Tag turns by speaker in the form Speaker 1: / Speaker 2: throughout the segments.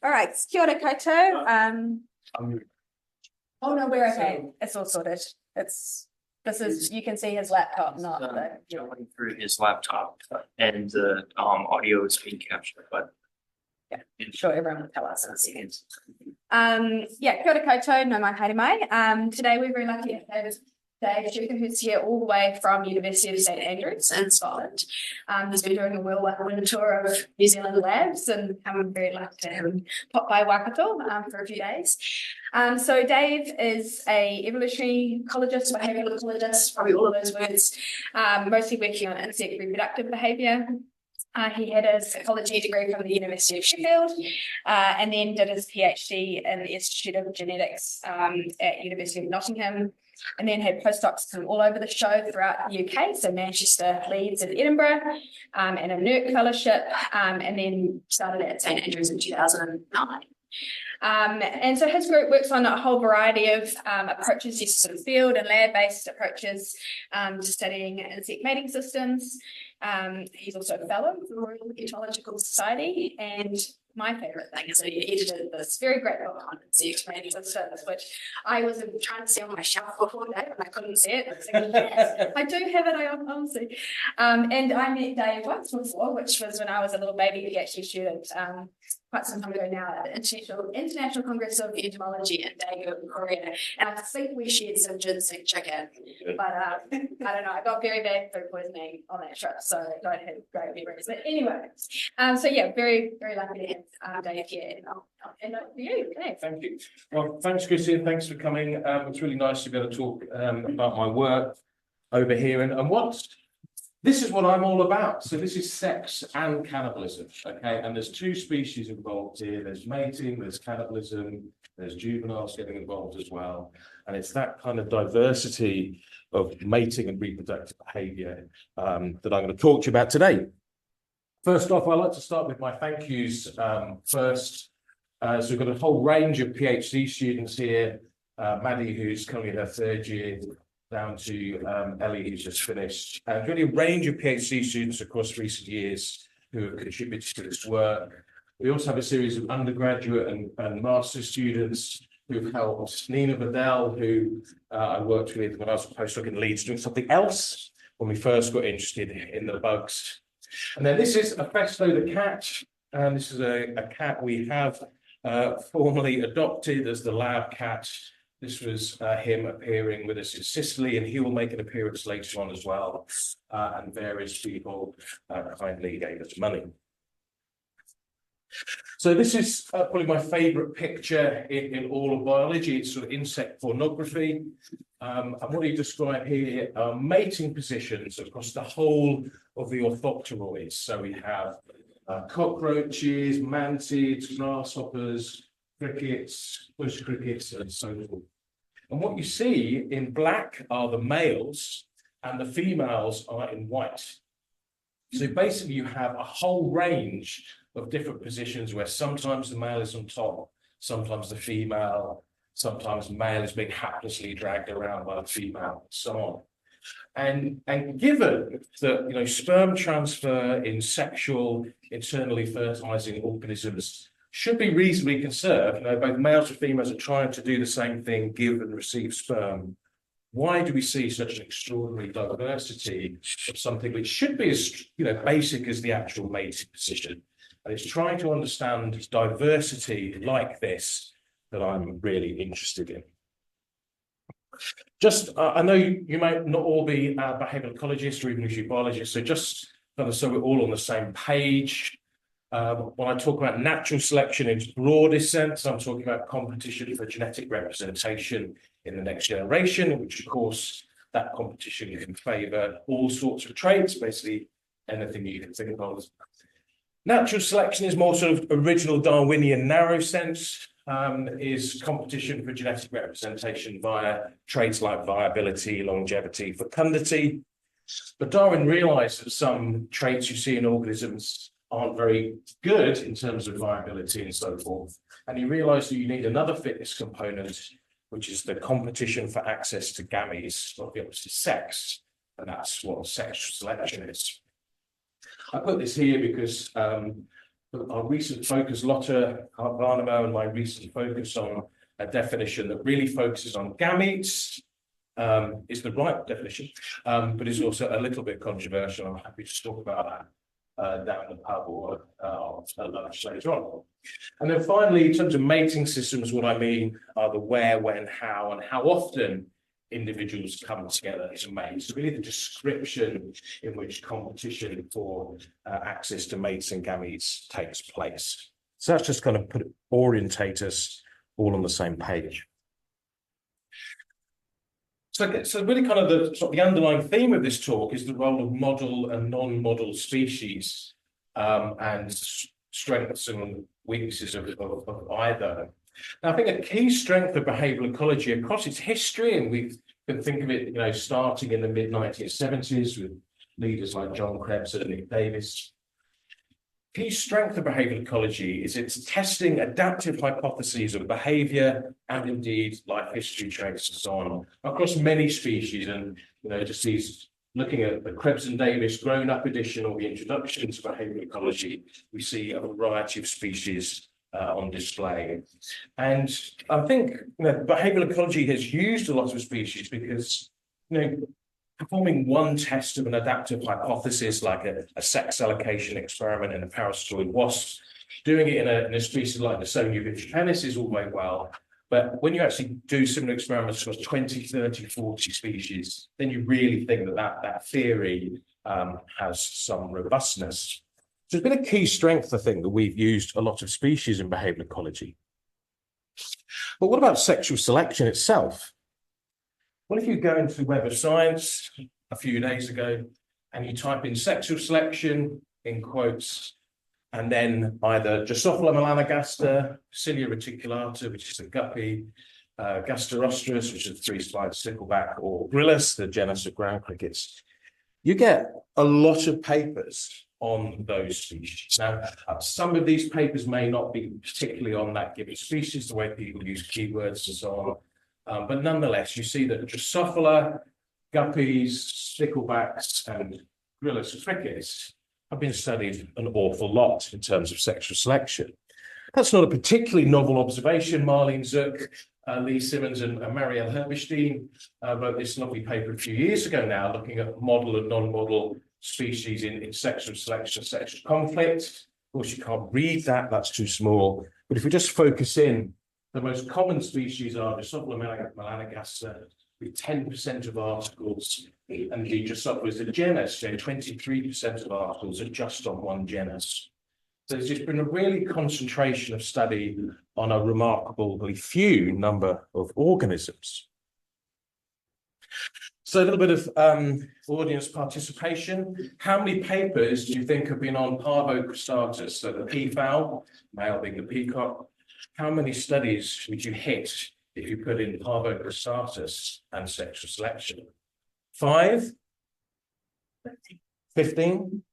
Speaker 1: All right, kia ora koutou. Oh no, we're okay. It's all sorted. This is, you can see his laptop, not the.
Speaker 2: Going through his laptop and the audio is being captured, but
Speaker 1: yeah, I'm sure everyone will tell us in a second. Yeah, kia ora koutou, no mai haere mai. Today we're very lucky to have Dave Schuker, who's here all the way from University of St Andrews in Scotland. He's been doing a whirlwind tour of New Zealand labs, and I'm very lucky to have him pop by Waikato for a few days. So Dave is a evolutionary ecologist, behavioural ecologist, probably all of those words, mostly working on insect reproductive behaviour. He had his ecology degree from the University of Sheffield, and then did his PhD in the Institute of Genetics at University of Nottingham, and then had postdocs from all over the show throughout the UK, so Manchester, Leeds and Edinburgh, and a NERC fellowship, and then started at St Andrews in 2009. And so his group works on a whole variety of approaches, yes, sort of field and lab-based approaches to studying insect mating systems. He's also a fellow of the Royal Ecological Society, and my favourite thing is that he edited this very great book on insect mating systems, which I was trying to see on my shelf before Dave, and I couldn't see it. I was like, yes, I do have it, I honestly. And I met Dave once before, which was when I was a little baby PhD student, quite some time ago now, at the International Congress of Entomology in Daegu, Korea, and I think we shared some ginseng chicken, but I don't know, I got very bad food poisoning on that trip, so I don't have great memories. But anyway, so yeah, very, very lucky to have Dave here, and I'll hand over to you. Thanks.
Speaker 3: Thank you. Well, thanks, Chrissy, and thanks for coming. It's really nice to be able to talk about my work over here, and this is what I'm all about. So this is sex and cannibalism, okay? And there's two species involved here. There's mating, there's cannibalism, there's juveniles getting involved as well. And it's that kind of diversity of mating and reproductive behaviour that I'm going to talk to you about today. First off, I'd like to start with my thank yous first. So we've got a whole range of PhD students here. Maddie, who's currently in her third year, down to Ellie, who's just finished, and really a range of PhD students across recent years who have contributed to this work. We also have a series of undergraduate and master students who've helped. Nina Vidal, who I worked with when I was a postdoc in Leeds, doing something else when we first got interested in the bugs. And then this is Festo the cat, and this is a cat we have formally adopted as the lab cat. This was him appearing with us in Sicily, and he will make an appearance later on as well. And various people kindly gave us money. So this is probably my favourite picture in all of biology. It's sort of insect pornography. And what you describe here are mating positions across the whole of the orthopteroids. So we have cockroaches, mantids, grasshoppers, crickets, bush crickets, and so forth. And what you see in black are the males, and the females are in white. So basically you have a whole range of different positions where sometimes the male is on top, sometimes the female, sometimes the male is being haplessly dragged around by the female, and so on. And given that sperm transfer in sexual, internally fertilizing organisms should be reasonably conserved, both males and females are trying to do the same thing, give and receive sperm. Why do we see such an extraordinary diversity of something which should be as basic as the actual mating position? And it's trying to understand diversity like this that I'm really interested in. I know you might not all be behavioural ecologists or even biologists, so just so we're all on the same page. When I talk about natural selection in its broadest sense, I'm talking about competition for genetic representation in the next generation, which of course that competition can favour all sorts of traits, basically anything you can think of. Natural selection is more sort of original Darwinian narrow sense, is competition for genetic representation via traits like viability, longevity, fecundity. But Darwin realised that some traits you see in organisms aren't very good in terms of viability and so forth. And he realised that you need another fitness component, which is the competition for access to gametes of the opposite sex. And that's what sexual selection is. I put this here because our recent focus, Lotte Varnamo, and my recent focus on a definition that really focuses on gametes, is the right definition, but is also a little bit controversial. I'm happy to talk about that down the pub or at lunch later on. And then finally, in terms of mating systems, what I mean are the where, when, how, and how often individuals come together to mate. So really the description in which competition for access to mates and gametes takes place. So that's just kind of orientate us all on the same page. So really kind of the underlying theme of this talk is the role of model and non-model species, and strengths and weaknesses of either. Now, I think a key strength of behavioural ecology across its history, and we can think of it, starting in the mid-1970s with leaders like John Krebs and Nick Davis. Key strength of behavioural ecology is its testing adaptive hypotheses of behaviour and indeed life history traits and so on across many species. And just these looking at the Krebs and Davis grown-up edition or the introduction to behavioural ecology, we see a variety of species on display. And I think behavioural ecology has used a lot of species because performing one test of an adaptive hypothesis, like a sex allocation experiment in a parasitoid wasp, doing it in a species like the Soniovic penis is all very well. But when you actually do similar experiments across 20, 30, 40 species, then you really think that theory has some robustness. So it's been a key strength, I think, that we've used a lot of species in behavioural ecology. But what about sexual selection itself? Well, if you go into Web of Science a few days ago and you type in sexual selection in quotes, and then either Drosophila melanogaster, Cilia reticulata, which is a guppy, Gasterostrus, which is a three-spiked stickleback, or Gryllus, the genus of ground crickets, you get a lot of papers on those species. Now, some of these papers may not be particularly on that given species, the way people use keywords and so on. But nonetheless, you see that Drosophila, guppies, sticklebacks, and Gryllus crickets have been studied an awful lot in terms of sexual selection. That's not a particularly novel observation. Marlene Zook, Lee Simmons, and Marielle Herbestein wrote this lovely paper a few years ago now, looking at model and non-model species in sexual selection, sexual conflict. Of course, you can't read that, that's too small. But if we just focus in, the most common species are Drosophila melanogaster, with 10% of articles, and the Drosophila is a genus, so 23% of articles are just on one genus. So there's just been a really concentration of study on a remarkably few number of organisms. So a little bit of audience participation. How many papers do you think have been on Parvocristatus, so the peafowl, male being the peacock? How many studies would you hit if you put in Parvocristatus and sexual selection? 5? 15?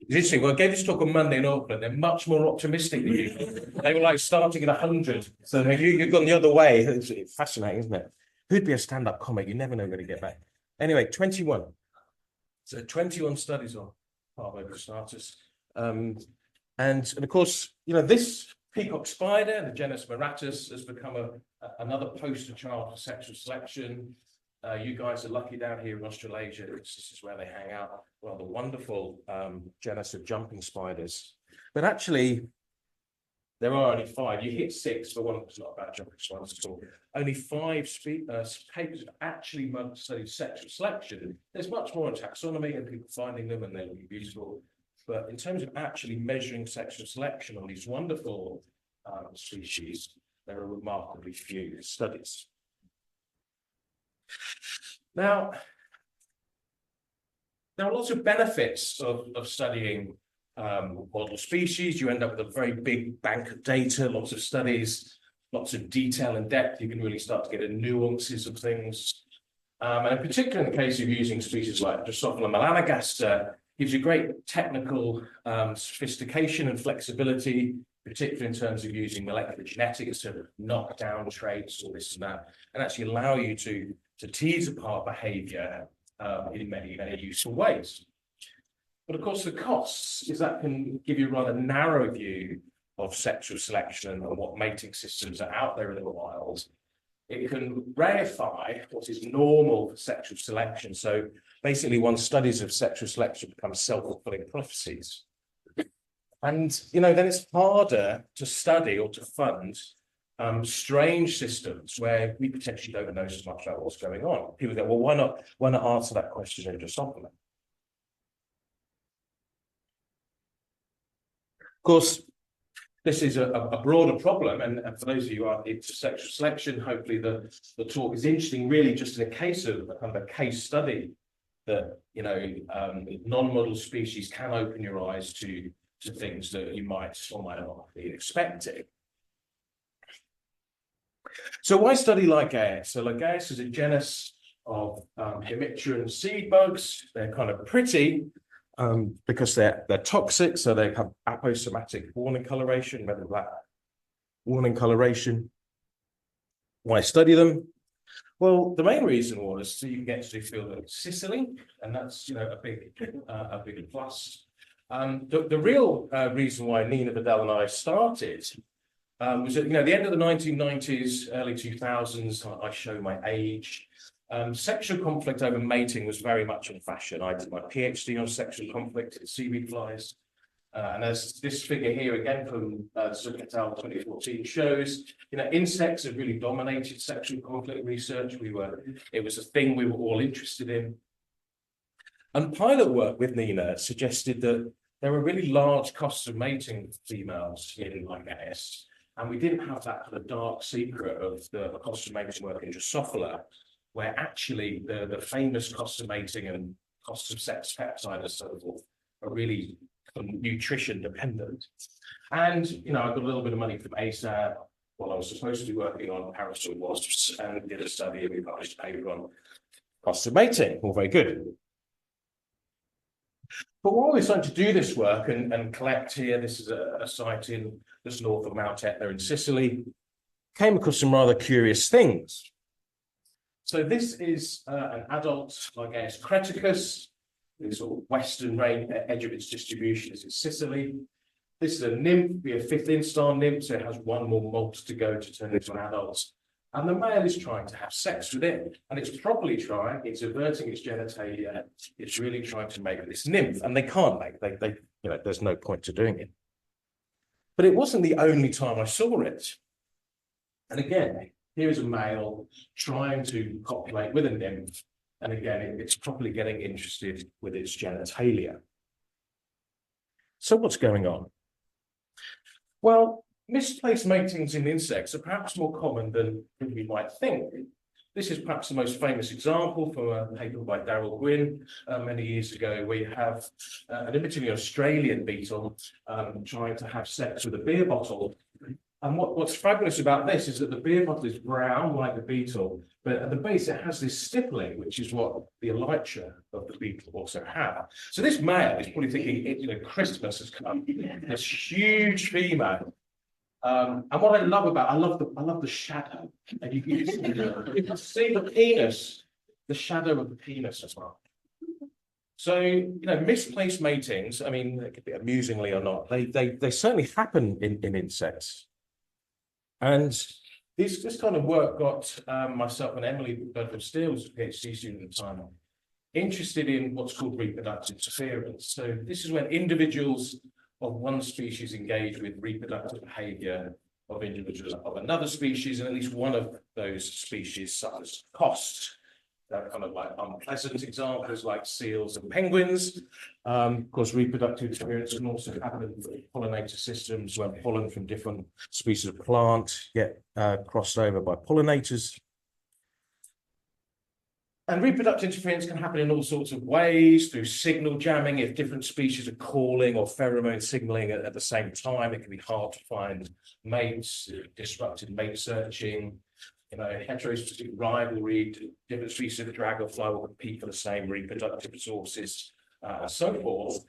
Speaker 3: Interesting. Well, I gave this talk on Monday in Auckland. They're much more optimistic than you. They were like starting at 100. So you've gone the other way. It's fascinating, isn't it? Who'd be a stand-up comic? You never know when to get back. Anyway, 21. So 21 studies on Parvocristatus. And of course, this peacock spider, the genus Miratus, has become another poster child for sexual selection. You guys are lucky down here in Australasia. This is where they hang out. Well, the wonderful genus of jumping spiders. But actually, there are only 5. You hit 6, but one was not about jumping spiders at all. Only 5 papers have actually studied sexual selection. There's much more in taxonomy and people finding them, and they're really beautiful. But in terms of actually measuring sexual selection on these wonderful species, there are remarkably few studies. Now, there are lots of benefits of studying model species. You end up with a very big bank of data, lots of studies, lots of detail and depth. You can really start to get the nuances of things. And in particular, in the case of using species like Drosophila melanogaster, gives you great technical sophistication and flexibility, particularly in terms of using molecular genetics to knock down traits or this and that, and actually allow you to tease apart behavior in many, many useful ways. But of course, the costs is that can give you a rather narrow view of sexual selection and what mating systems are out there in the wild. It can reify what is normal for sexual selection. So basically, one's studies of sexual selection become self-fulfilling prophecies. And, then it's harder to study or to fund strange systems where we potentially don't know so much about what's going on. People go, well, why not answer that question in Drosophila? Of course, this is a broader problem, and for those of you who are into sexual selection, hopefully the talk is interesting, really just in a case of kind of a case study that, non-model species can open your eyes to things that you might or might not be expecting. So why study Lygaeus? So Lygaeus is a genus of hemipteran seed bugs. They're kind of pretty because they're toxic, so they have aposomatic warning coloration, red and black warning coloration. Why study them? Well, the main reason was so you can get to the field of Sicily, and that's a big plus. The real reason why Nina Vidal and I started was at the end of the 1990s, early 2000s. I show my age. Sexual conflict over mating was very much in fashion. I did my PhD on sexual conflict in seaweed flies. And as this figure here again from Waikato 2014 shows, insects have really dominated sexual conflict research. It was a thing we were all interested in. And pilot work with Nina suggested that there were really large costs of mating females in Lygaeus, and we didn't have that kind of dark secret of the cost of mating work in Drosophila, where actually the famous costs of mating and costs of sex peptide and so forth are really nutrition dependent. And I got a little bit of money from ASAP while I was supposed to be working on parasol wasps, and did a study, and we published a paper on costs of mating. All very good. But while we're starting to do this work and collect here, this is a site in just north of Mount Etna in Sicily, came across some rather curious things. So this is an adult Lygaeus creticus. The sort of western edge of its distribution is in Sicily. This is a nymph, be a fifth instar nymph, so it has one more molt to go to turn into an adult. And the male is trying to have sex with it, and it's properly trying, it's averting its genitalia, it's really trying to make this nymph, and they can't make, there's no point to doing it. But it wasn't the only time I saw it. And again, here is a male trying to copulate with a nymph, and again, it's properly getting interested with its genitalia. So what's going on? Well, misplaced matings in insects are perhaps more common than we might think. This is perhaps the most famous example from a paper by Darrell Gwynn many years ago, where you have an admittedly Australian beetle trying to have sex with a beer bottle. And what's fabulous about this is that the beer bottle is brown like the beetle, but at the base it has this stippling, which is what the elytra of the beetle also have. So this male is probably thinking, Christmas has come. This huge female. And what I love about, I love the shadow, and you can see the penis, the shadow of the penis as well. So misplaced matings, I mean, it could be amusingly or not, they certainly happen in insects. And this kind of work got myself and Emily Bedford-Steele, was a PhD student at the time, interested in what's called reproductive interference. So this is when individuals of one species engage with reproductive behavior of individuals of another species, and at least one of those species suffers cost. They're kind of like unpleasant examples like seals and penguins. Of course, reproductive interference can also happen in pollinator systems when pollen from different species of plant get crossed over by pollinators. And reproductive interference can happen in all sorts of ways, through signal jamming. If different species are calling or pheromone signaling at the same time, it can be hard to find mates, disrupted mate searching, heterospecies rivalry, different species of the dragonfly will compete for the same reproductive resources, and so forth.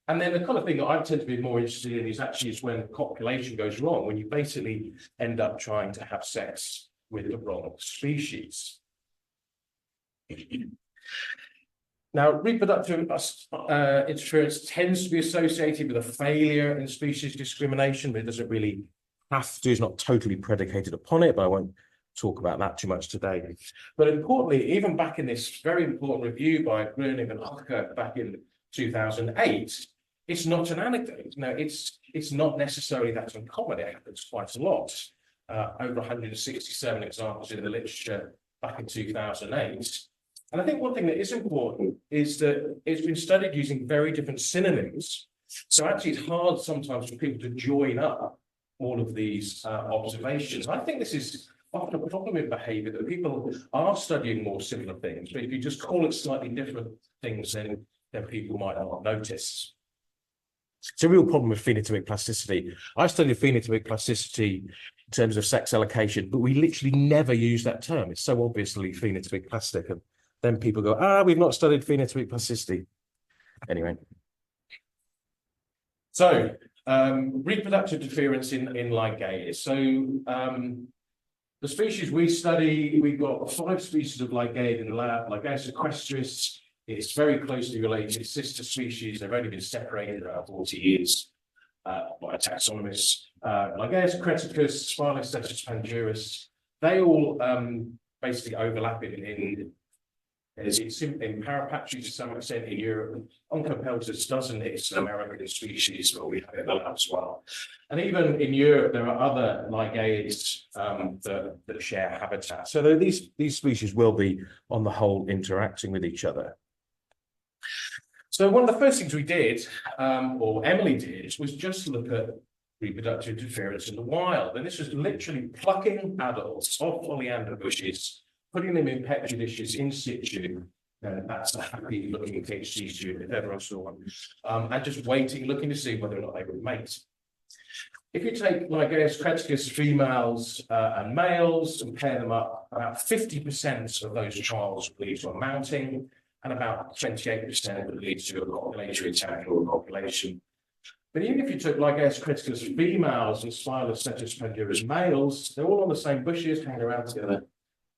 Speaker 3: And then the kind of thing that I tend to be more interested in is when copulation goes wrong, when you basically end up trying to have sex with the wrong species. Now, reproductive interference tends to be associated with a failure in species discrimination, but it doesn't really have to, it's not totally predicated upon it, but I won't talk about that too much today. But importantly, even back in this very important review by Grunig and Hucker back in 2008, it's not an anecdote. No, it's not necessarily that uncommon. It happens quite a lot. Over 167 examples in the literature back in 2008. And I think one thing that is important is that it's been studied using very different synonyms. So actually it's hard sometimes for people to join up all of these observations. I think this is often a problem in behaviour, that people are studying more similar things, but if you just call it slightly different things, then people might not notice. It's a real problem with phenotypic plasticity. I studied phenotypic plasticity in terms of sex allocation, but we literally never use that term. It's so obviously phenotypic plastic. And then people go, we've not studied phenotypic plasticity. Anyway. So, reproductive interference in Lygaeus. So, the species we study, we've got 5 species of Lygaeid in the lab. Lygaeus equestris is very closely related. Sister species, they've only been separated about 40 years by taxonomists. Lygaeus criticus, Spilosthetus pandurus, they all basically overlap in parapatry to some extent in Europe. Onchopeltis doesn't, it's an American species, but we have it in the lab as well. And even in Europe, there are other Lygaeids that share habitat. So these species will be, on the whole, interacting with each other. So one of the first things we did, or Emily did, was just look at reproductive interference in the wild. And this was literally plucking adults off oleander bushes, putting them in petri dishes in situ. That's a happy looking PhD student, if ever I saw one. And just waiting, looking to see whether or not they would mate. If you take Lygaeus criticus females and males and pair them up, about 50% of those trials will lead to a mounting, and about 28% would lead to a copulatory attack or a copulation. But even if you took Lygaeus criticus females and Spilosthetus pandurus males, they're all on the same bushes, hanging around together.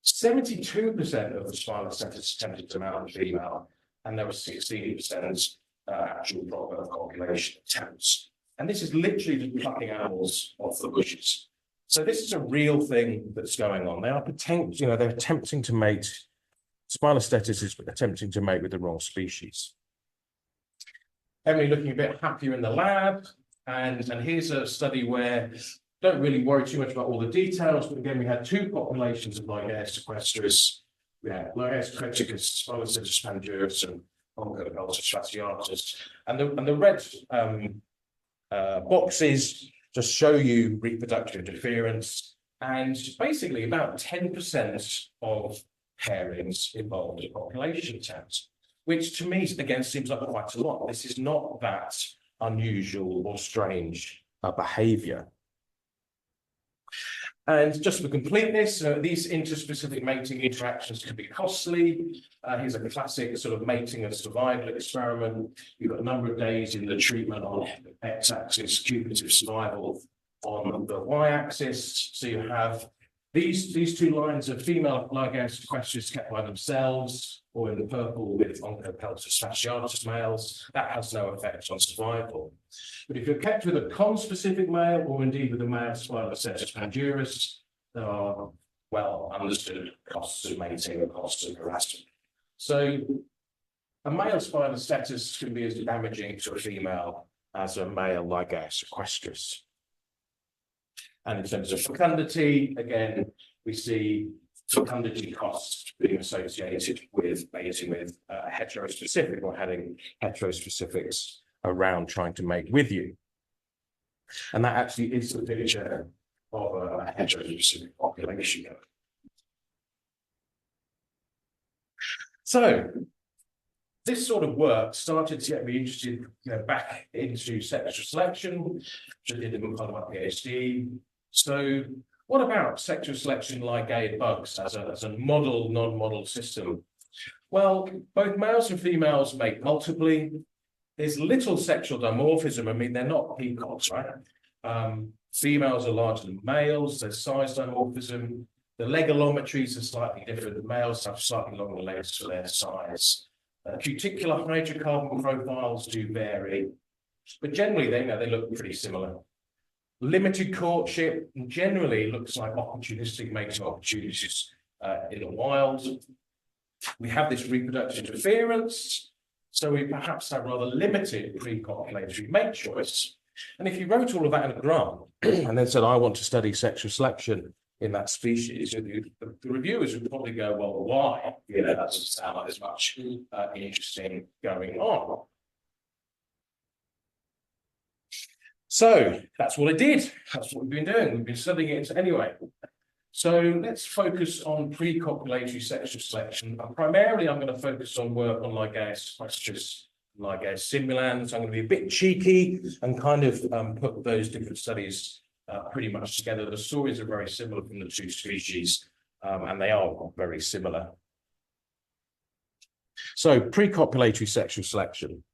Speaker 3: 72% of the Spilosthetus attempted to mount a female, and there was 16% actual proper copulation attempts. And this is literally just plucking animals off the bushes. So this is a real thing that's going on. They are they're attempting to mate. Spilosthetus is attempting to mate with the wrong species. Emily looking a bit happier in the lab, and here's a study where don't really worry too much about all the details, but again, we had 2 populations of Lygaeus equestris. We had Lygaeus criticus, Spilosthetus pandurus, and Onchopeltis fasciatus. And the red boxes just show you reproductive interference, and basically about 10% of pairings involved in population attempts, which to me, again, seems like quite a lot. This is not that unusual or strange behaviour. And just for completeness, these interspecific mating interactions can be costly. Here's a classic sort of mating and survival experiment. You've got a number of days in the treatment on x-axis, cumulative survival on the y-axis. So you have these 2 lines of female Lygaeus equestris kept by themselves, or in the purple with Onchopeltis fasciatus males. That has no effect on survival. But if you're kept with a conspecific male, or indeed with a male Spilosthetus pandurus, there are well understood costs of mating and costs of harassment. So a male Spilosthetus can be as damaging to a female as a male Lygaeus equestris. And in terms of fecundity, again, we see fecundity costs being associated with mating with heterospecific, or having heterospecifics around trying to mate with you. And that actually is the picture of a heterospecific population. So this sort of work started to get me interested, back into sexual selection, which I did in part of my PhD. So what about sexual selection Lygaeid bugs as a model, non-model system? Well, both males and females mate multiply. There's little sexual dimorphism. I mean, they're not peacocks, right? Females are larger than males. There's size dimorphism. The legalometries are slightly different. The males have slightly longer legs for their size. Cuticular hydrocarbon profiles do vary, but generally they look pretty similar. Limited courtship generally looks like opportunistic mating opportunities in the wild. We have this reproductive interference, so we perhaps have rather limited pre-copulatory mate choice. And if you wrote all of that in a grant and then said, I want to study sexual selection in that species, the reviewers would probably go, well, why? You know, that doesn't sound like there's much interesting going on. So that's what I did. That's what we've been doing. We've been studying it anyway. So let's focus on pre-copulatory sexual selection. Primarily, I'm going to focus on work on Lygaeus hystrus, Lygaeus simulans. I'm going to be a bit cheeky and kind of put those different studies pretty much together. The stories are very similar from the two species, and they are very similar. So pre-copulatory sexual selection.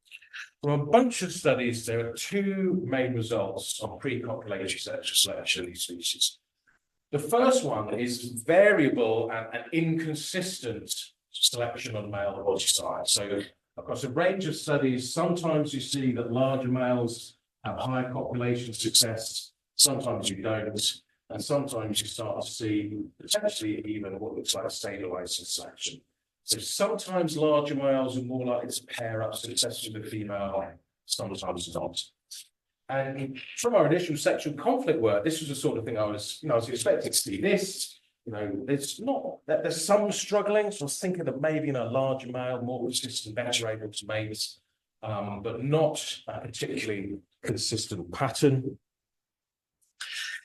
Speaker 3: From a bunch of studies, there are two main results on pre-copulatory sexual selection in these species. The first one is variable and inconsistent selection on male body size. So across a range of studies, sometimes you see that larger males have higher copulation success, sometimes you don't, and sometimes you start to see potentially even what looks like stabilizing selection. So sometimes larger males are more likely to pair up successfully with female, sometimes not. And from our initial sexual conflict work, this was the sort of thing I was expecting to see this. You know, there's some struggling. So I was thinking that maybe in a larger male, more consistent, better able to mate, but not a particularly consistent pattern.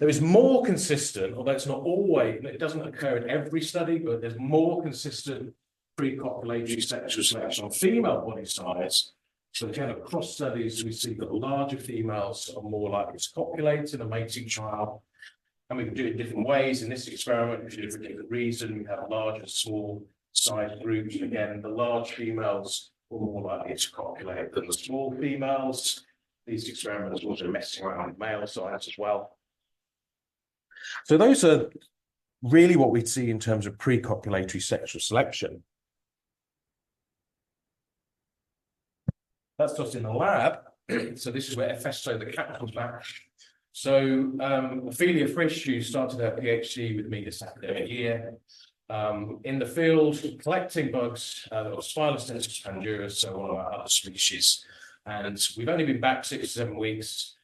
Speaker 3: There is more consistent, although it's not always, it doesn't occur in every study, but there's more consistent pre-copulatory sexual selection on female body size. So again, across studies, we see that larger females are more likely to copulate in a mating trial. And we can do it different ways. In this experiment, if you do it for a different reason, we have large and small size groups. Again, the large females were more likely to copulate than the small females. These experiments are also messing around with male size as well. So those are really what we see in terms of pre-copulatory sexual selection. That's just in the lab. So this is where Efesto the cat comes back. So Ophelia Frisch, who started her PhD with me this academic year, in the field collecting bugs, Spilostenosis pandurus, so one of our other species. And we've only been back 6 or 7 weeks.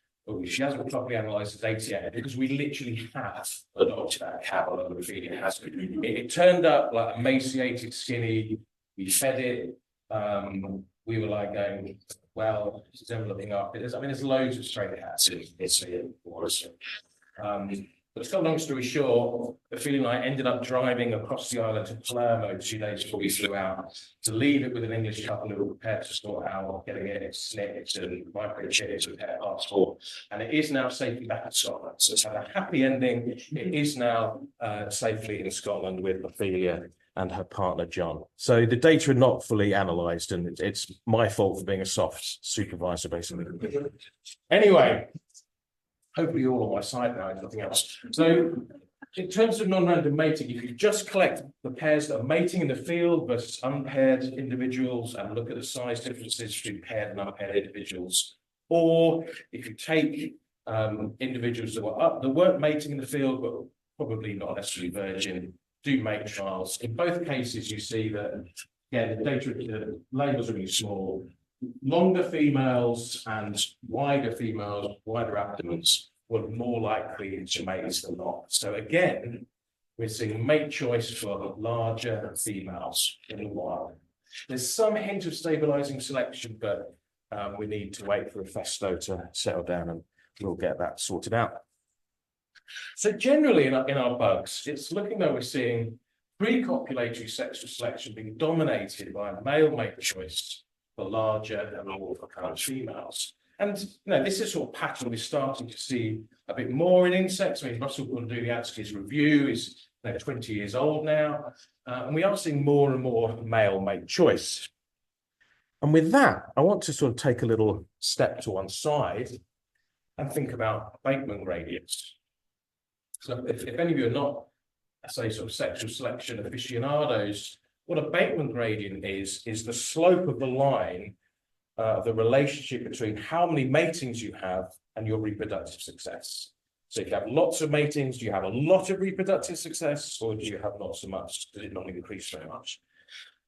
Speaker 3: She hasn't properly analysed the data yet because we literally have adopted that cat, although Ophelia has. It turned up like emaciated, skinny. We fed it. We were like going, well, it's developing up. There's loads of stray cats in Italy and Wallace. But to cut a long story short, Ophelia and I ended up driving across the island to Palermo 2 days before we flew out to leave it with an English couple who were prepared to sort out getting it snipped and microchipped with their passport. And it is now safely back in Scotland. So it's had a happy ending. It is now safely in Scotland with Ophelia and her partner, John. So the data are not fully analysed, and it's my fault for being a soft supervisor, basically. Anyway, hopefully you're all on my side now, if nothing else. So in terms of non-random mating, if you just collect the pairs that are mating in the field versus unpaired individuals and look at the size differences between paired and unpaired individuals, or if you take individuals that weren't mating in the field, but probably not necessarily virgin, do mate trials. In both cases, you see that, yeah, the data, the labels are really small. Longer females and wider females, wider abdomens, were more likely to mate than not. So again, we're seeing mate choice for larger females in the wild. There's some hint of stabilizing selection, but we need to wait for Efesto to settle down, and we'll get that sorted out. So generally in our bugs, it's looking though we're seeing pre-copulatory sexual selection being dominated by male mate choice for larger and more fecund females. And this is sort of pattern we're starting to see a bit more in insects. I mean, Russell Gordon his review is 20 years old now, and we are seeing more and more male mate choice. And with that, I want to sort of take a little step to one side and think about abatement gradients. So if any of you are not, say, sort of sexual selection aficionados, what a Bateman gradient is the slope of the line, the relationship between how many matings you have and your reproductive success. So if you have lots of matings, do you have a lot of reproductive success, or do you have not so much? Does it not increase very much?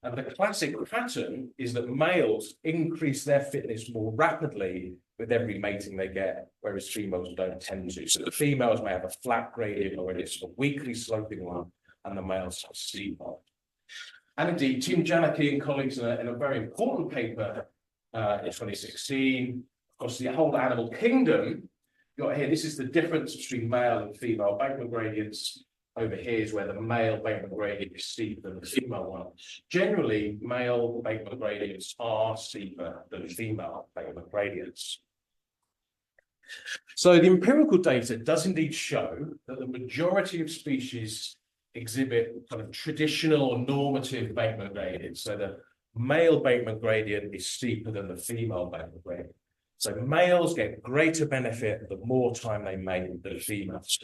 Speaker 3: And the classic pattern is that males increase their fitness more rapidly with every mating they get, whereas females don't tend to. So the females may have a flat gradient, or it's a weakly sloping one, and the males have a steep one. And indeed, Tim Janicki and colleagues in a very important paper in 2016, of course, the whole animal kingdom, got here, this is the difference between male and female Bateman gradients. Over here is where the male Bateman gradient is steeper than the female one. Generally, male Bateman gradients are steeper than female Bateman gradients. So the empirical data does indeed show that the majority of species exhibit kind of traditional or normative Bateman gradients. So the male Bateman gradient is steeper than the female Bateman gradient. So males get greater benefit the more time they mate than females.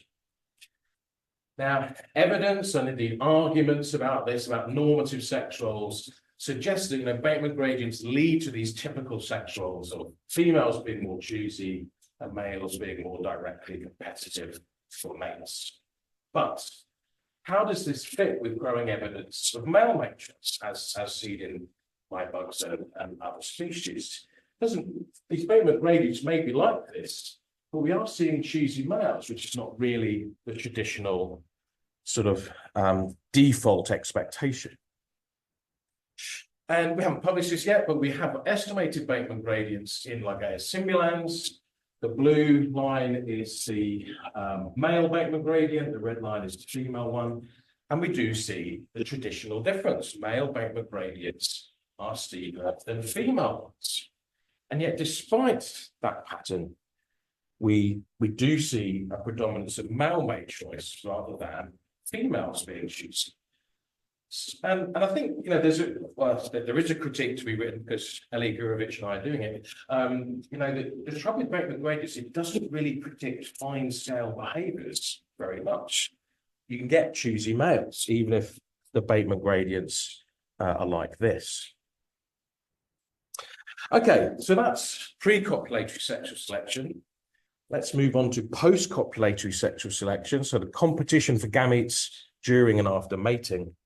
Speaker 3: Now, evidence and indeed arguments about this, about normative sex roles, suggest that Bateman gradients lead to these typical sex roles of females being more choosy and males being more directly competitive for mates. But how does this fit with growing evidence of male matrix, as seen in my bugs and other species? These Bateman gradients may be like this, but we are seeing choosy males, which is not really the traditional sort of default expectation. And we haven't published this yet, but we have estimated Bateman gradients in Lygaeus simulans. The blue line is the male Bateman gradient, the red line is the female one. And we do see the traditional difference. Male Bateman gradients are steeper than female ones. And yet, despite that pattern, we do see a predominance of male mate choice rather than females being chosen. And I think there is a critique to be written because Eli Gurevich and I are doing it. The trouble with Bateman gradients, it doesn't really predict fine scale behaviours very much. You can get choosy males even if the Bateman gradients are like this. Okay, so that's pre-copulatory sexual selection. Let's move on to post-copulatory sexual selection, so the competition for gametes during and after mating.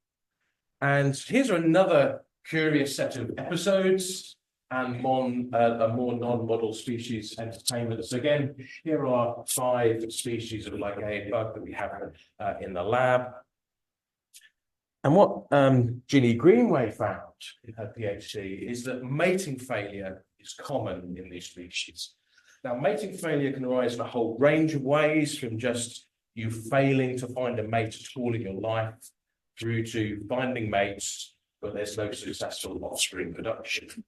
Speaker 3: And here's another curious set of episodes and a more non-model species entertainment. So again, here are 5 species of lygaeid bug that we have in the lab. And what Ginny Greenway found in her PhD is that mating failure is common in these species. Now, mating failure can arise in a whole range of ways, from just you failing to find a mate at all in your life, through to finding mates, but there's no successful offspring production.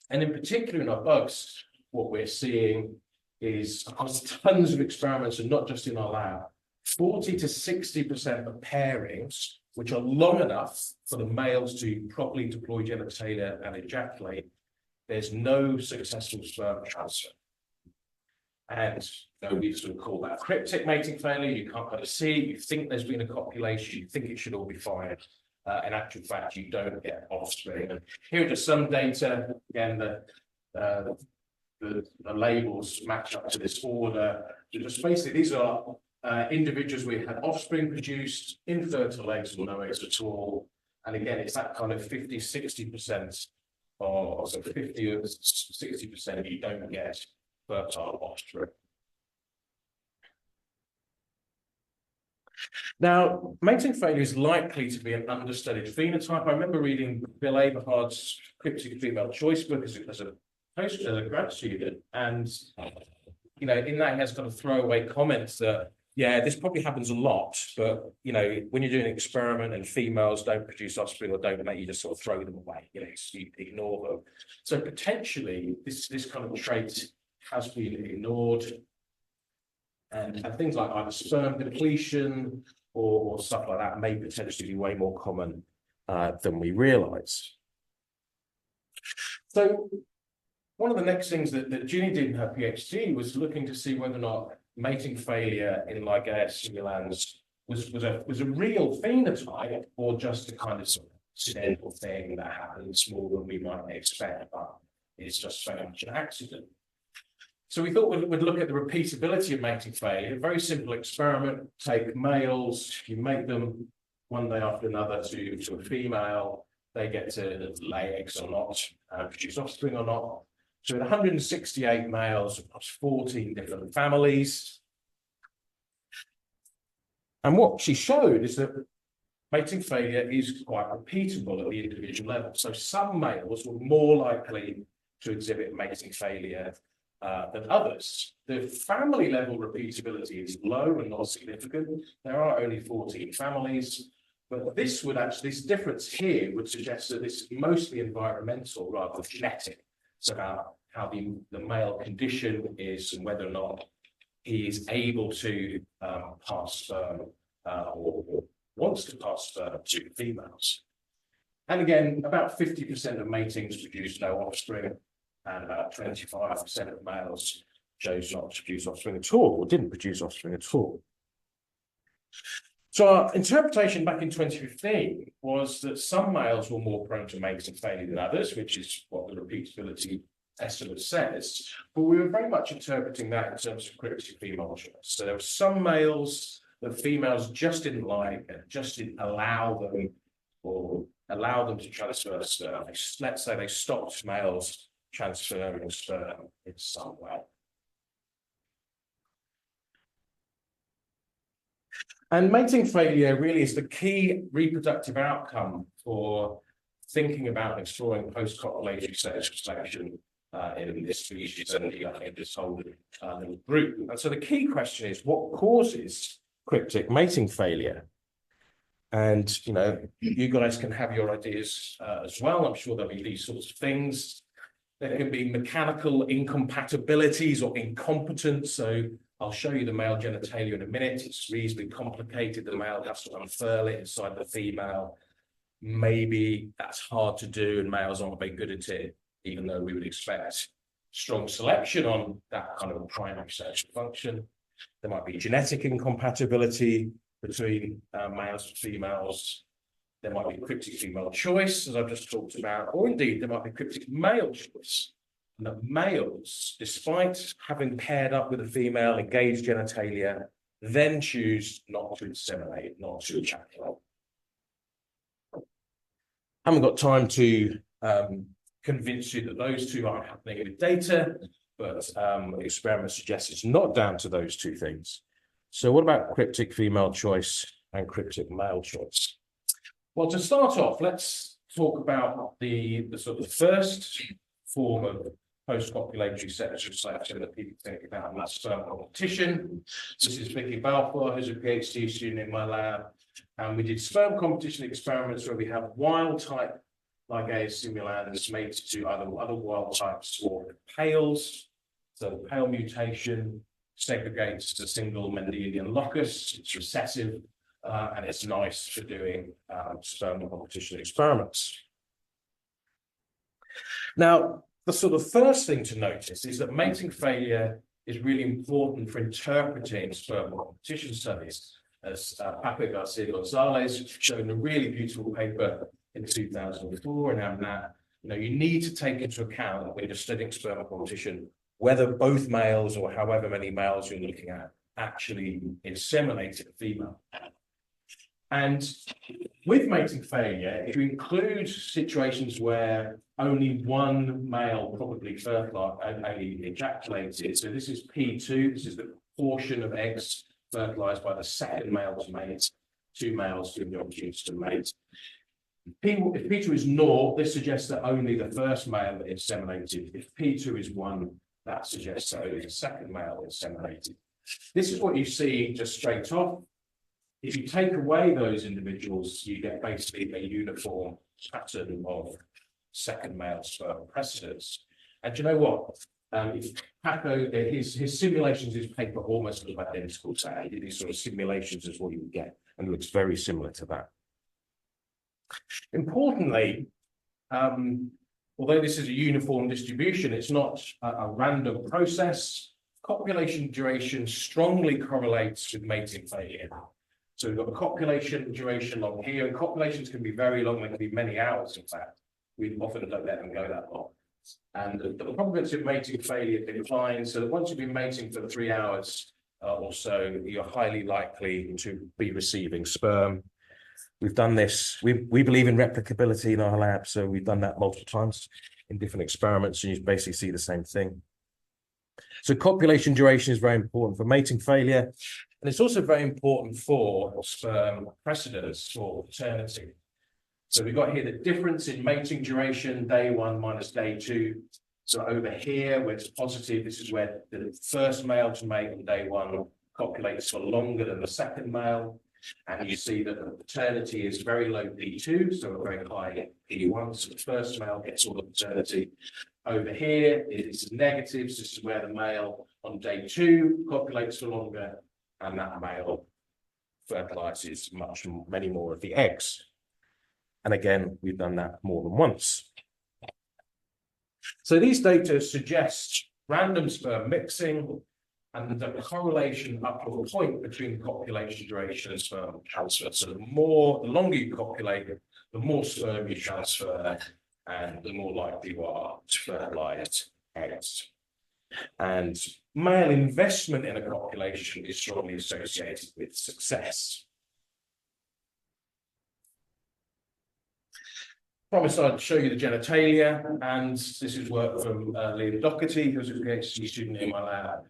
Speaker 3: And in particular in our bugs, what we're seeing is across tons of experiments, and not just in our lab, 40 to 60% of pairings, which are long enough for the males to properly deploy genitalia and ejaculate, there's no successful sperm transfer. And we sort of call that cryptic mating failure. You can't kind of see it. You think there's been a copulation. You think it should all be fine. In actual fact, you don't get offspring. And here are just some data. Again, the labels match up to this order. So just basically, these are individuals we had offspring produced, infertile eggs or no eggs at all. And again, it's that kind of 50, 60%, or so 50 or 60% you don't get fertile offspring. Now, mating failure is likely to be an understudied phenotype. I remember reading Bill Eberhard's Cryptic Female Choice book as a grad student, and in that he has kind of throwaway comments that, yeah, this probably happens a lot, but when you're doing an experiment and females don't produce offspring or don't mate, you just sort of throw them away. You ignore them. So potentially, this kind of trait has been ignored, and things like either sperm depletion or stuff like that may potentially be way more common than we realise. So one of the next things that Ginny did in her PhD was looking to see whether or not mating failure in Lygaeus simulans was a real phenotype or just a kind of accidental thing that happens more than we might expect, but it's just very much an accident. So we thought we'd look at the repeatability of mating failure. A very simple experiment: take males, you mate them one day after another to a female, they get to lay eggs or not, produce offspring or not. So with 168 males across 14 different families. And what she showed is that mating failure is quite repeatable at the individual level. So some males were more likely to exhibit mating failure than others. The family level repeatability is low and not significant. There are only 14 families, but this difference here would suggest that this is mostly environmental rather than genetic. It's about how the male condition is and whether or not he is able to pass sperm or wants to pass sperm to females. And again, about 50% of matings produce no offspring, and about 25% of males chose not to produce offspring at all, or didn't produce offspring at all. So our interpretation back in 2015 was that some males were more prone to mating failure than others, which is what the repeatability estimate says, but we were very much interpreting that in terms of cryptic female choice. So there were some males that females just didn't like and just didn't allow them or allow them to transfer sperm. Let's say they stopped males transferring sperm in some way. And mating failure really is the key reproductive outcome for thinking about exploring post-copulatory sexual selection in this species and in this whole little group. And so the key question is, what causes cryptic mating failure? And, you know, you guys can have your ideas as well. I'm sure there'll be these sorts of things. There can be mechanical incompatibilities or incompetence. So I'll show you the male genitalia in a minute. It's reasonably complicated. The male has to unfurl it inside the female. Maybe that's hard to do and males aren't very good at it, even though we would expect strong selection on that kind of primary sexual function. There might be genetic incompatibility between males and females. There might be cryptic female choice, as I've just talked about, or indeed there might be cryptic male choice. And that males, despite having paired up with a female, engaged genitalia, then choose not to inseminate, not to ejaculate. I haven't got time to convince you that those two aren't happening with data, but experiments suggest it's not down to those two things. So what about cryptic female choice and cryptic male choice? Well, to start off, let's talk about the sort of first form of post-copulatory sexual selection that people think about, and that's sperm competition. This is Vicky Balfour, who's a PhD student in my lab, and we did sperm competition experiments where we have wild-type Lygaeus simulans mated to either other wild types or pales. So the pale mutation segregates a single Mendelian locus. It's recessive, and it's nice for doing sperm competition experiments. Now, the sort of first thing to notice is that mating failure is really important for interpreting sperm competition studies, as Paco Garcia Gonzalez showed in a really beautiful paper in 2004 in AMNAT. You know, you need to take into account when you're studying sperm competition whether both males or however many males you're looking at actually inseminated a female. And with mating failure, if you include situations where only one male probably ejaculated, so this is P2, this is the proportion of eggs fertilized by the second male to mate, two males given the opportunity to mate. If P2 is 0, this suggests that only the first male inseminated. If P2 is 1, that suggests that only the second male inseminated. This is what you see just straight off. If you take away those individuals, you get basically a uniform pattern of second male sperm precedence. And do you know what? Paco, his simulations, his paper almost look identical to that. He did these sort of simulations is what you would get, and it looks very similar to that. Importantly, although this is a uniform distribution, it's not a random process. Copulation duration strongly correlates with mating failure. So we've got the copulation duration long here, and copulations can be very long, they can be many hours, in fact. We often don't let them go that long. And the probability of mating failure declines, so that once you've been mating for 3 hours or so, you're highly likely to be receiving sperm. We've done this, we believe in replicability in our lab, so we've done that multiple times in different experiments, and you basically see the same thing. So copulation duration is very important for mating failure, and it's also very important for sperm precedence for paternity. So we've got here the difference in mating duration, day 1 minus day 2. So over here, where it's positive, this is where the first male to mate on day 1 copulates for longer than the second male. And you see that the paternity is very low P2, so a very high P1. So the first male gets all the paternity. Over here, it's negative. So this is where the male on day 2 copulates for longer, and that male fertilizes many more of the eggs. And again, we've done that more than once. So these data suggest random sperm mixing and the correlation up to a point between copulation duration and sperm transfer. So the longer you copulate, the more sperm you transfer, and the more likely you are to fertilize eggs. And male investment in a copulation is strongly associated with success. Promised I'd show you the genitalia, and this is work from Leah Doherty, who's a PhD student in my lab,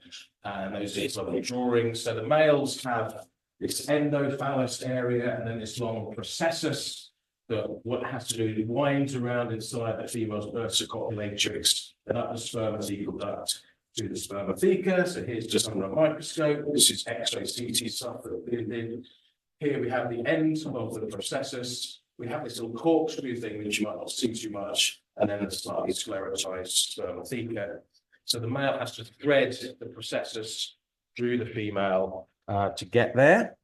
Speaker 3: and those are lovely drawings. So the males have this endophallus area, and then this long processus that what it has to do is it winds around inside the female's bursa copulatrix and up the spermatical duct to the spermatheca. So here's just under a microscope. This is X-ray CT stuff that we did. Here we have the end of the processus. We have this little corkscrew thing which you might not see too much, and then the slightly sclerotized spermatheca. So the male has to thread the processus through the female to get there.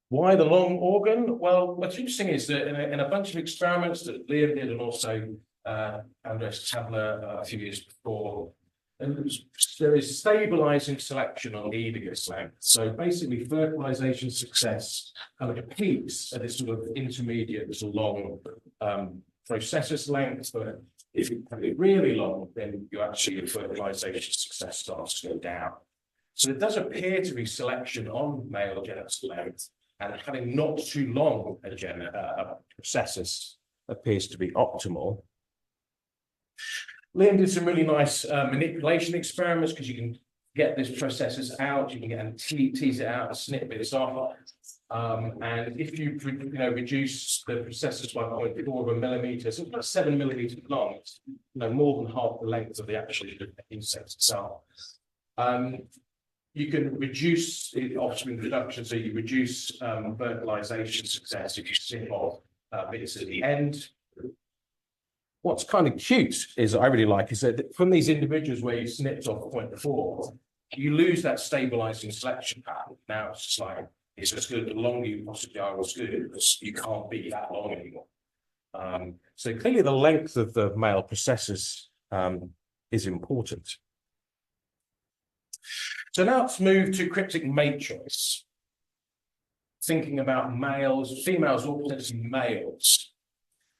Speaker 3: Why the long organ? Well, what's interesting is that in a bunch of experiments that Liam did, and also Andres Tabler a few years before, there is stabilizing selection on Lygaeus length. So basically, fertilization success kind of peaks at this sort of intermediate, this long processus length. But if you have it really long, then your fertilization success starts to go down. So there does appear to be selection on male genital length, and having not too long a processus appears to be optimal. Liam did some really nice manipulation experiments, because you can get this processus out, you can get and tease it out and snip bits off. And if you reduce the processus by 0.4 millimeters, so it's about 7 millimeters long, it's more than half the length of the actual insect itself. You can reduce the offspring reduction, so you reduce fertilization success if you snip off bits at the end. What's kind of cute is I really like is that from these individuals where you snipped off 0.4, you lose that stabilizing selection pattern. Now it's just like it's as good. The longer you possibly are, as good, because you can't be that long anymore. So clearly, the length of the male processus is important. So now let's move to cryptic mate choice. Thinking about males, females, or potentially males.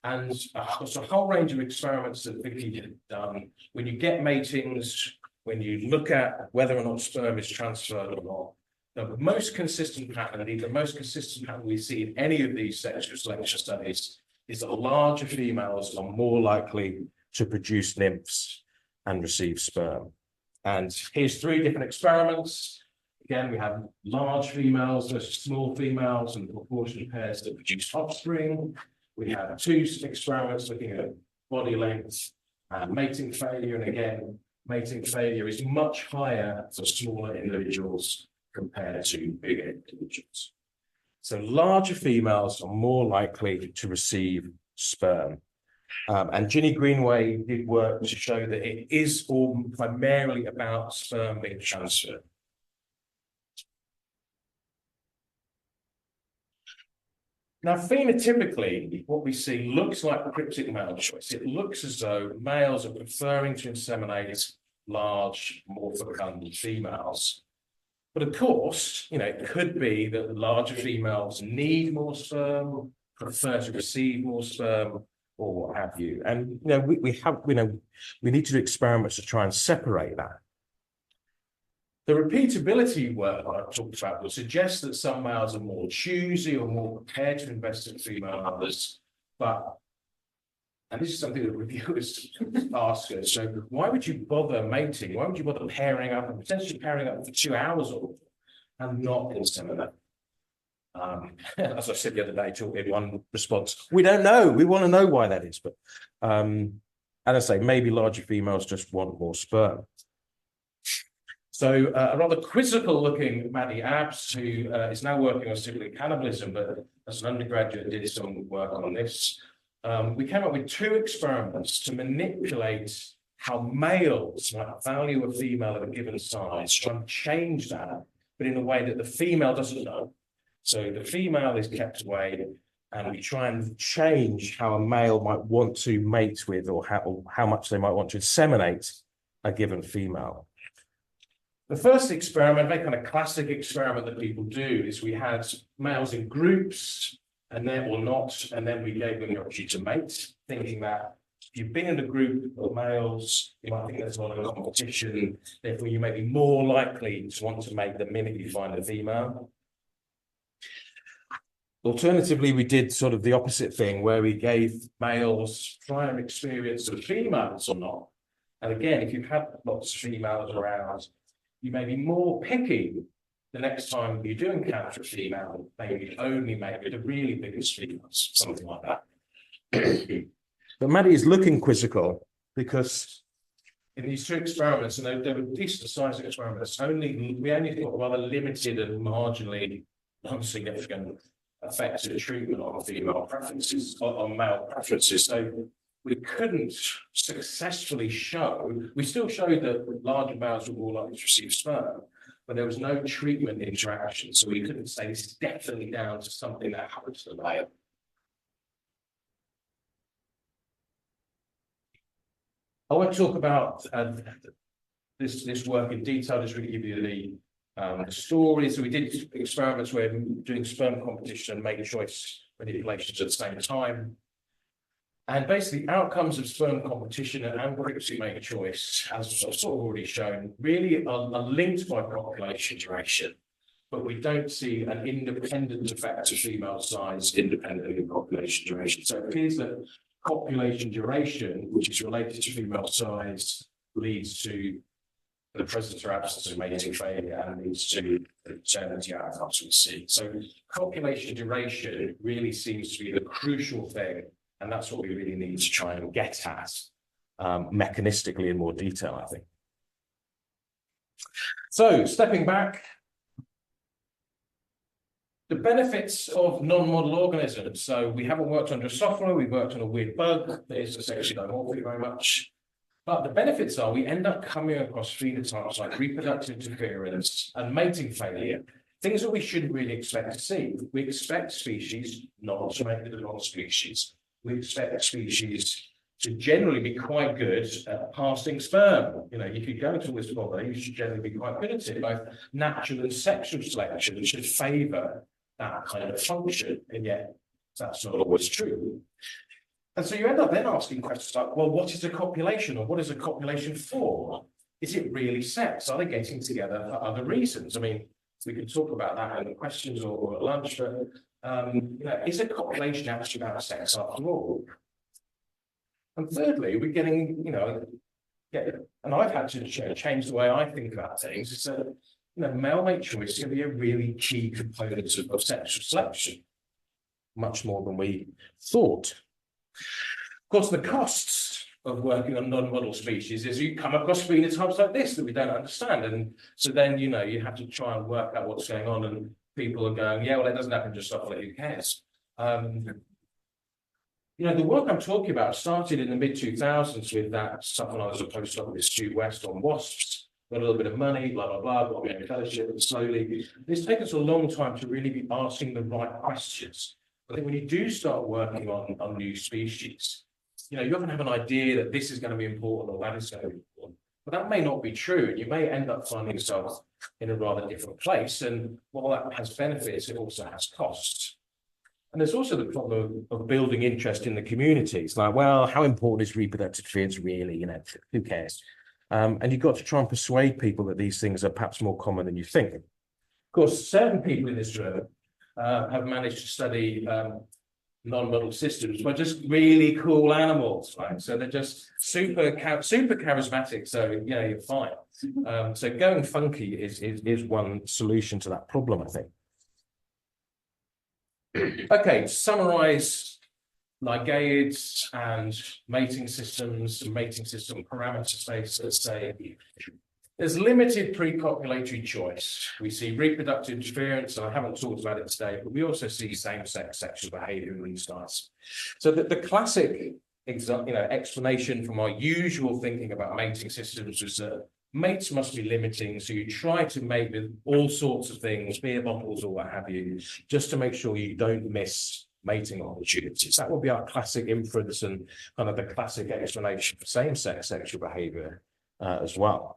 Speaker 3: And there's a whole range of experiments that Vicky had done. When you get matings, when you look at whether or not sperm is transferred or not, the most consistent pattern, indeed the most consistent pattern we see in any of these sexual selection studies, is that larger females are more likely to produce nymphs and receive sperm. And here's 3 different experiments. Again, we have large females versus small females and the proportion of pairs that produce offspring. We have 2 experiments looking at body length and mating failure. And again, mating failure is much higher for smaller individuals compared to bigger individuals. So larger females are more likely to receive sperm. And Ginny Greenway did work to show that it is all primarily about sperm being transferred. Now, phenotypically, what we see looks like cryptic male choice. It looks as though males are preferring to inseminate large, more fecund females. But of course, it could be that the larger females need more sperm, prefer to receive more sperm, or what have you. And we need to do experiments to try and separate that. The repeatability work I've talked about will suggest that some males are more choosy or more prepared to invest in female than others. And this is something that reviewers ask us. So why would you bother mating? Why would you bother pairing up and potentially pairing up for 2 hours or and not inseminate? As I said the other day, in one response, we don't know. We want to know why that is. But as I say, maybe larger females just want more sperm. So a rather quizzical looking Maddie Abs, who is now working on cyclic cannibalism, but as an undergraduate did some work on this. We came up with 2 experiments to manipulate how males might value a female of a given size, try and change that, but in a way that the female doesn't know. So the female is kept away, and we try and change how a male might want to mate with, or how much they might want to inseminate a given female. The first experiment, a very kind of classic experiment that people do, is we had males in groups, and then or not, and then we gave them the opportunity to mate, thinking that if you've been in a group of males, you might think there's a lot of competition, therefore you may be more likely to want to mate the minute you find a female. Alternatively, we did sort of the opposite thing, where we gave males prior experience of females or not. And again, if you've had lots of females around, you may be more picky the next time you do encounter a female, maybe only maybe the really biggest females, something like that. But Maddie is looking quizzical because in these 2 experiments, and they were decent sized experiments, we only got rather limited and marginally non-significant effects of treatment on female preferences, on male preferences. So we couldn't successfully show, we still showed that larger males were more likely to receive sperm, but there was no treatment interaction. So we couldn't say this is definitely down to something that happens to the male. I won't talk about this work in detail, just really give you the story. So we did experiments where doing sperm competition and mating choice manipulations at the same time. And basically, outcomes of sperm competition and pregnancy mating choice, as I've sort of already shown, really are linked by population duration, but we don't see an independent effect of female size independently of population duration. So it appears that population duration, which is related to female size, leads to the presence or absence of mating failure and leads to the maternity outcomes we see. So population duration really seems to be the crucial thing. And that's what we really need to try and get at mechanistically in more detail, I think. So, stepping back, the benefits of non-model organisms. So, we haven't worked on Drosophila, we've worked on a weird bug that isn't sexually dimorphic very much. But the benefits are we end up coming across phenotypes like reproductive interference and mating failure, things that we shouldn't really expect to see. We expect species not to mate with the non-species. We expect species to generally be quite good at passing sperm. If you go into this body, you should generally be quite good at it. Both natural and sexual selection should favour that kind of function, and yet that's not always true. And so you end up then asking questions like, well, what is a copulation, or what is a copulation for? Is it really sex? Are they getting together for other reasons? I mean, we can talk about that in the questions or at lunch, but is a copulation actually about sex after all? And thirdly, we're getting, and I've had to change the way I think about things. Is that male mate choice is going to be a really key component of sexual selection, much more than we thought. Of course, the costs of working on non-model species is you come across phenotypes like this that we don't understand, and so then you have to try and work out what's going on, and people are going, yeah, well, it doesn't happen just stuff like who cares. The work I'm talking about started in the mid-2000s with that stuff when I was a postdoc with Stu West on wasps. Got a little bit of money, blah, blah, blah, got a fellowship, and slowly. It's taken us a long time to really be asking the right questions. I think when you do start working on new species, you often have an idea that this is going to be important or that is going to be important. But that may not be true, and you may end up finding yourself in a rather different place. And while that has benefits, it also has costs. And there's also the problem of building interest in the community. It's like, well, how important is reproductive interference really? You know, who cares? And you've got to try and persuade people that these things are perhaps more common than you think. Of course, certain people in this room have managed to study non-model systems, but just really cool animals, right? So they're just super charismatic. So yeah, you're fine. So going funky is one solution to that problem, I think. Okay, to summarize lygaeids and mating systems and mating system parameter space, let's say there's limited pre-copulatory choice. We see reproductive interference, and I haven't talked about it today, but we also see same-sex sexual behavior in these guys. So the classic explanation from our usual thinking about mating systems is that mates must be limiting, so you try to mate with all sorts of things, beer bottles or what have you, just to make sure you don't miss mating opportunities. That would be our classic inference and kind of the classic explanation for same-sex sexual behavior as well.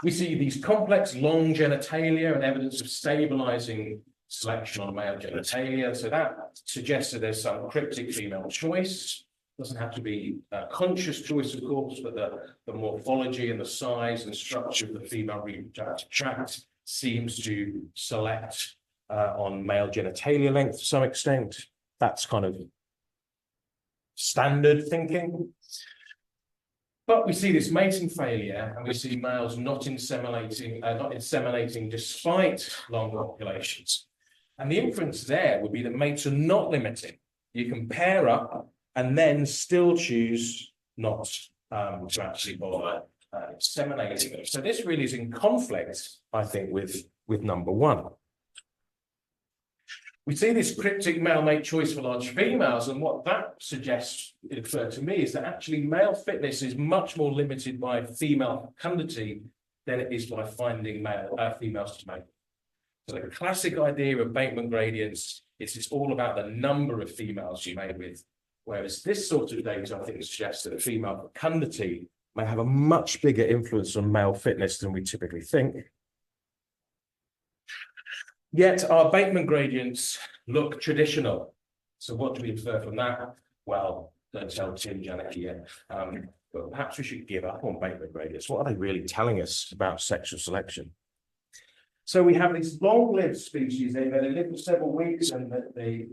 Speaker 3: We see these complex long genitalia and evidence of stabilizing selection on male genitalia. So that suggests that there's some cryptic female choice. Doesn't have to be a conscious choice, of course, but the morphology and the size and structure of the female reproductive tract seems to select on male genitalia length to some extent. That's kind of standard thinking. But we see this mating failure, and we see males not inseminating despite long populations. And the inference there would be that mates are not limiting. You can pair up and then still choose not to actually bother inseminating them. So this really is in conflict, I think, with number one. We see this cryptic male-mate choice for large females, and what that suggests, it occurred to me, is that actually male fitness is much more limited by female fecundity than it is by finding females to mate. So the classic idea of Bateman gradients is it's all about the number of females you mate with, whereas this sort of data, I think, suggests that female fecundity may have a much bigger influence on male fitness than we typically think. Yet our Bateman gradients look traditional. So what do we infer from that? Well, don't tell Tim, Janet here, but perhaps we should give up on Bateman gradients. What are they really telling us about sexual selection? So we have these long-lived species. They live for several weeks, and the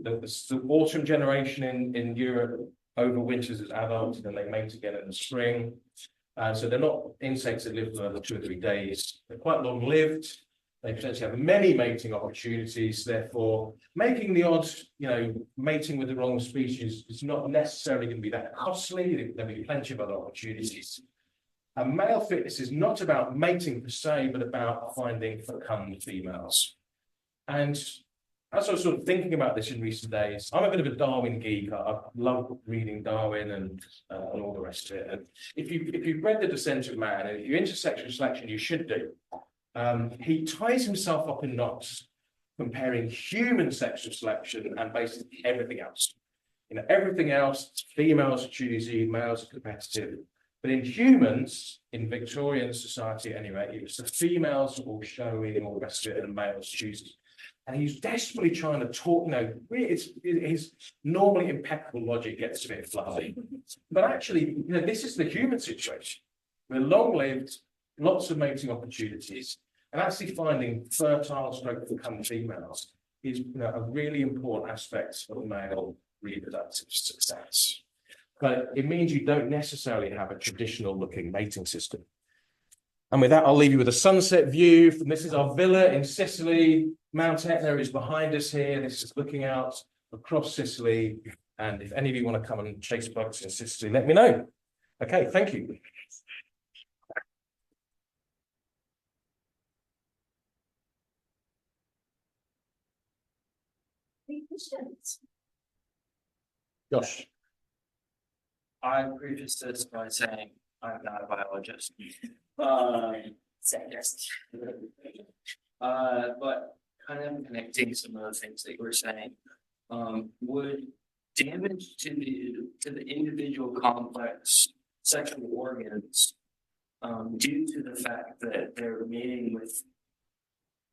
Speaker 3: autumn generation in Europe overwinters as adults, and then they mate again in the spring. So they're not insects that live for 2 or 3 days. They're quite long-lived. They potentially have many mating opportunities. Therefore, making the odd, mating with the wrong species is not necessarily going to be that costly. There'll be plenty of other opportunities. And male fitness is not about mating per se, but about finding fecund females. And as I was sort of thinking about this in recent days, I'm a bit of a Darwin geek. I love reading Darwin and all the rest of it. And if you've read The Descent of Man, and if you're into sexual selection, you should do. He ties himself up in knots comparing human sexual selection and basically everything else. Everything else, females are choosy, males are competitive. But in humans, in Victorian society anyway, it was the females who were showy and all the rest of it, and males choosing. And he's desperately trying to talk, his normally impeccable logic gets a bit fluffy. But actually, this is the human situation. We're long-lived, lots of mating opportunities, and actually finding fertile fecund females is a really important aspect of male reproductive success. But it means you don't necessarily have a traditional looking mating system. And with that, I'll leave you with a sunset view. This is our villa in Sicily. Mount Etna is behind us here. This is looking out across Sicily. And if any of you want to come and chase bugs in Sicily, let me know. Okay, thank you. Josh.
Speaker 2: I preface this by saying I'm not a biologist. But kind of connecting some of the things that you were saying, would damage to the individual complex sexual organs due to the fact that they're mating with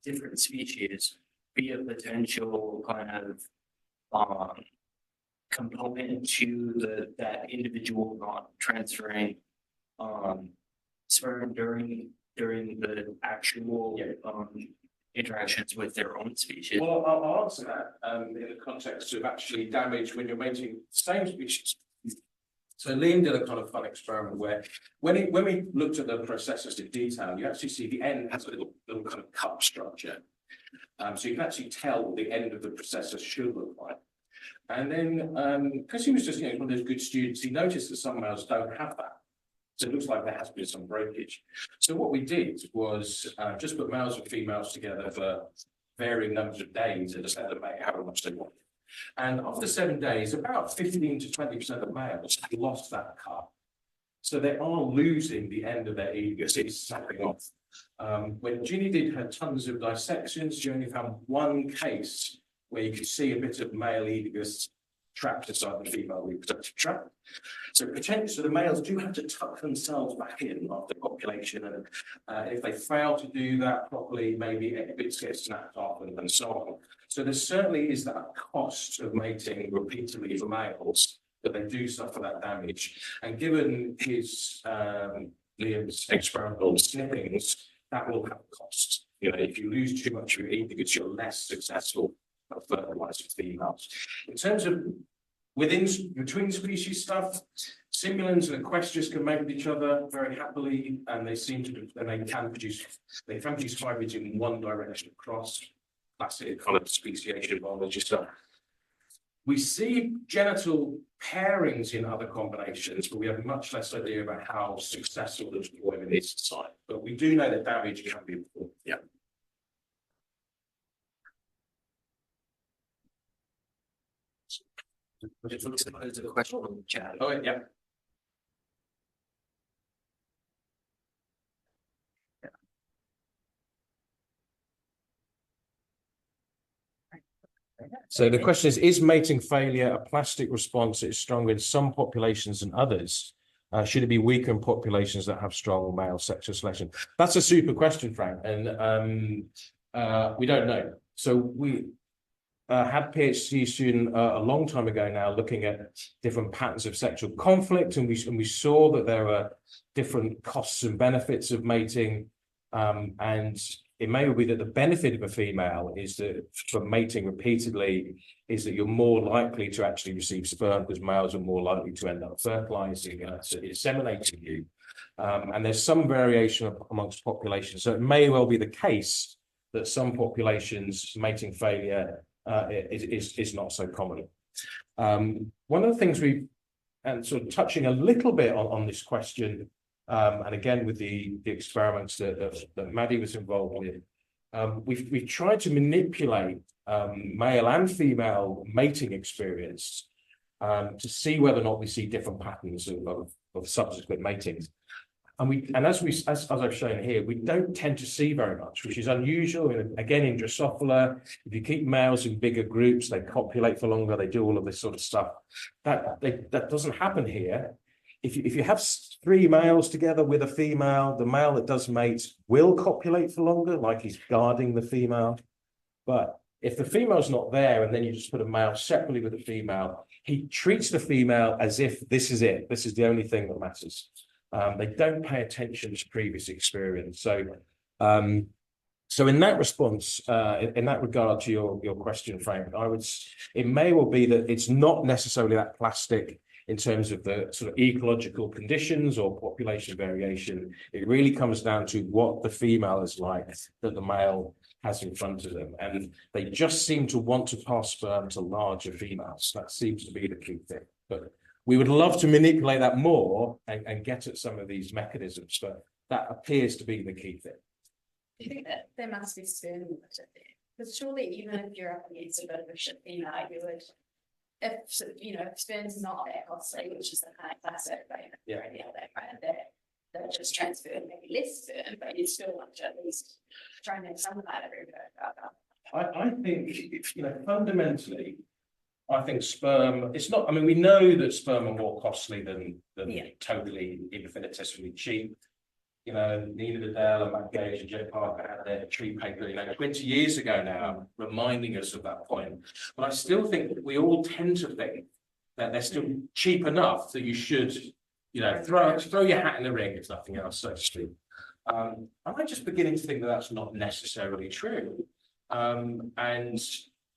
Speaker 2: different species, be a potential kind of component to that individual not transferring sperm during the actual interactions with their own species.
Speaker 3: Well, I'll answer that in the context of actually damage when you're mating the same species. So Liam did a kind of fun experiment where when we looked at the processes in detail, you actually see the end has a little kind of cup structure. So you can actually tell what the end of the processor should look like. And then, because he was just one of those good students, he noticed that some males don't have that. So it looks like there has been some breakage. So what we did was just put males and females together for varying numbers of days and just let them make however much they want. And after 7 days, about 15 to 20% of males had lost that cup. So they are losing the end of their oedicus. It's snapping off. When Ginny did her tons of dissections, she only found one case where you could see a bit of male oedicus trapped inside the female reproductive tract. So potentially the males do have to tuck themselves back in after copulation, and if they fail to do that properly, maybe bits get snapped off and so on. So there certainly is that cost of mating repeatedly for males, that they do suffer that damage. And given his Liam's experimental snippings, that will have costs. If you lose too much of your oedicus, you're less successful at fertilizing females. In terms of between species stuff, simulants and equestrians can mate with each other very happily, and they can produce hybrids in one direction across. Classic kind of speciation biology stuff. We see genital pairings in other combinations, but we have much less idea about how successful the deployment is to site. But we do know that damage can be important. Yeah.
Speaker 2: It looks like there's a question on the chat.
Speaker 3: Oh, yeah. So the question is mating failure a plastic response that is stronger in some populations than others? Should it be weaker in populations that have strong male sexual selection? That's a super question, Frank, and we don't know. So we had a PhD student a long time ago now looking at different patterns of sexual conflict, and we saw that there are different costs and benefits of mating, and it may be that the benefit of a female is that from mating repeatedly is that you're more likely to actually receive sperm, because males are more likely to end up fertilizing, inseminating you. And there's some variation amongst populations. So it may well be the case that some populations mating failure is not so common. One of the things and sort of touching a little bit on this question, and again with the experiments that Maddie was involved with, we've tried to manipulate male and female mating experience to see whether or not we see different patterns of subsequent matings. And as I've shown here, we don't tend to see very much, which is unusual. Again, in Drosophila, if you keep males in bigger groups, they copulate for longer, they do all of this sort of stuff. That doesn't happen here. If you have 3 males together with a female, the male that does mate will copulate for longer, like he's guarding the female. But if the female's not there, and then you just put a male separately with a female, he treats the female as if this is it. This is the only thing that matters. They don't pay attention to previous experience. So in that response, in that regard to your question, Frank, it may well be that it's not necessarily that plastic in terms of the sort of ecological conditions or population variation. It really comes down to what the female is like that the male has in front of them. And they just seem to want to pass sperm to larger females. That seems to be the key thing. But we would love to manipulate that more and get at some of these mechanisms, but that appears to be the key thing.
Speaker 1: Do you think that there must be sperm in it? Because surely even if you're up against a bit of a shit female, you would, if sperm's not that costly, which is the kind of classic right? They're just transferred maybe less sperm, but you still want to at least try and make some of that every
Speaker 3: I think fundamentally, I think sperm, it's not, we know that sperm are more costly than totally infinitesimally cheap. you know, Nina Liddell and Matt Gage and Jeff Parker had their tree paper, you know, 20 years ago now, reminding us of that point. But I still think that we all tend to think that they're still cheap enough that you should, you know, throw your hat in the ring, if nothing else, so to speak. I'm just beginning to think that that's not necessarily true. And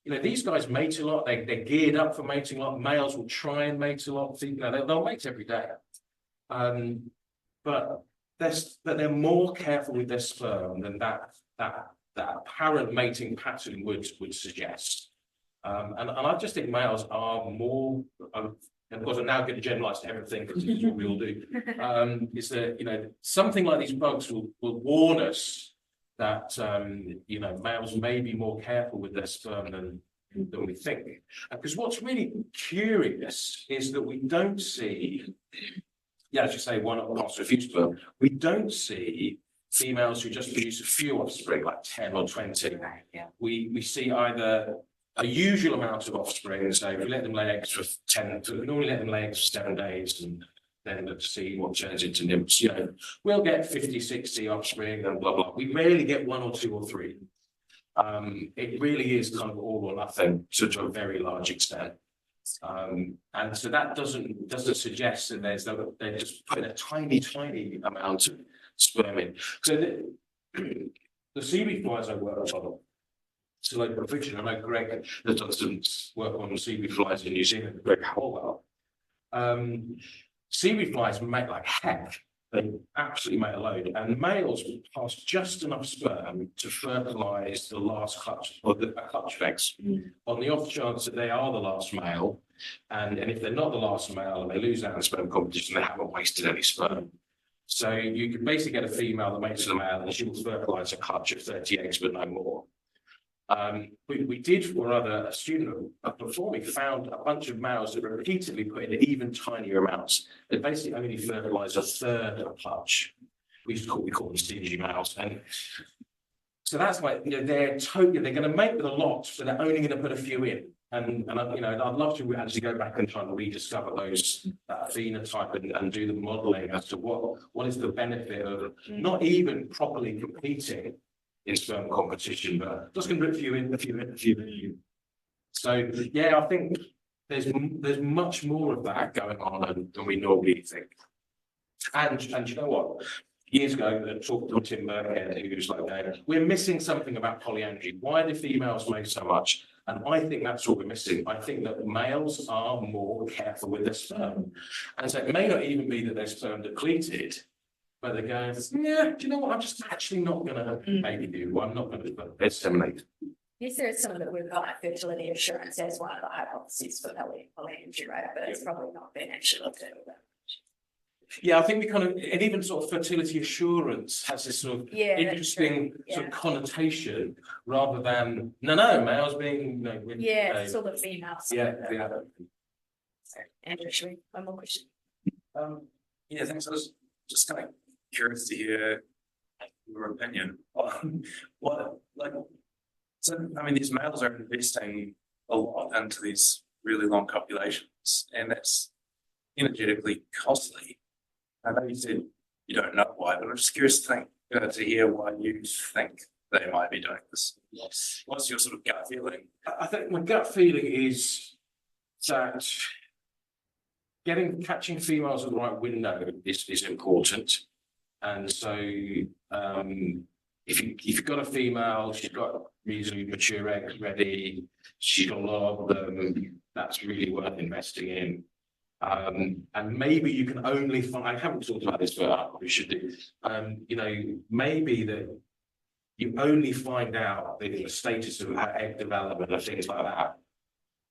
Speaker 3: you know, these guys mate a lot. They're geared up for mating a lot. Males will try and mate a lot. You know, they'll mate every day. But they're more careful with their sperm than that apparent mating pattern would suggest. And I just think males are more. And of course, I'm now going to generalize to everything because this is what we all do. Is that, you know, something like these bugs will warn us that you know, males may be more careful with their sperm than we think. Because what's really curious is that we don't see, yeah, as you say, one across a few sperm, we don't see females who just produce a few offspring, like 10 or 20.
Speaker 1: Yeah.
Speaker 3: We see either a usual amount of offspring, so if we let them lay eggs for 10, we normally let them lay eggs for 7 days, and then let's see what turns into nymphs. You know, we'll get 50, 60 offspring and blah, blah. We rarely get 1 or 2 or 3. It really is kind of all or nothing to a very large extent. And so that doesn't suggest that they're just putting a tiny amount of sperm in. So the seaweed flies I work on, so like fiction, I know Greg has done some work on seaweed flies in New Zealand, Greg Howell. Seaweed flies mate like heck. They absolutely mate a load, and males will pass just enough sperm to fertilise the last clutch, or a clutch of eggs, on the off chance that they are the last male, and if they're not the last male and they lose out in sperm competition, they haven't wasted any sperm. So you can basically get a female that mates with a male, and she will fertilise a clutch of 30 eggs, but no more. We did for a student before we found a bunch of males that repeatedly put in even tinier amounts. They basically only fertilise a third of a clutch. We call them stingy males, and so that's like, you know, they're going to mate with a lot, but they're only going to put a few in. And you know, I'd love to actually go back and try and rediscover those phenotype and do the modelling as to what is the benefit of not even properly competing in sperm competition, but just going to put a few in. So yeah, I think there's much more of that going on than we normally think. And you know what? Years ago, I talked to Tim Burkhead, who was like, we're missing something about polyandry. Why do females make so much? And I think that's what we're missing. I think that males are more careful with their sperm. And so it may not even be that their sperm depleted, but they're going, yeah, do you know what? I'm just actually not going to maybe do. I'm not going to disseminate.
Speaker 1: Yes, there is some of it with like fertility assurance as one of the hypotheses for polyandry, right? But it's probably not been actually looked at.
Speaker 3: Yeah, I think we kind of, and even sort of fertility assurance has this sort of interesting sort of connotation, rather than males being, you know,
Speaker 1: sort of females.
Speaker 3: Yeah.
Speaker 1: Andrew, one more question.
Speaker 4: Yeah, thanks. I was just kind of curious to hear your opinion on so I mean, these males are investing a lot into these really long copulations, and that's energetically costly. I know you said you don't know why, but I'm just curious to hear why you think they might be doing this. What's your sort of gut feeling?
Speaker 3: I think my gut feeling is that catching females at the right window is important. And so if you've got a female, she's got reasonably mature eggs ready, she's got a lot of them, that's really worth investing in. And maybe you can only find, I haven't talked about this, but we should do, you know, maybe that you only find out the status of egg development and things like that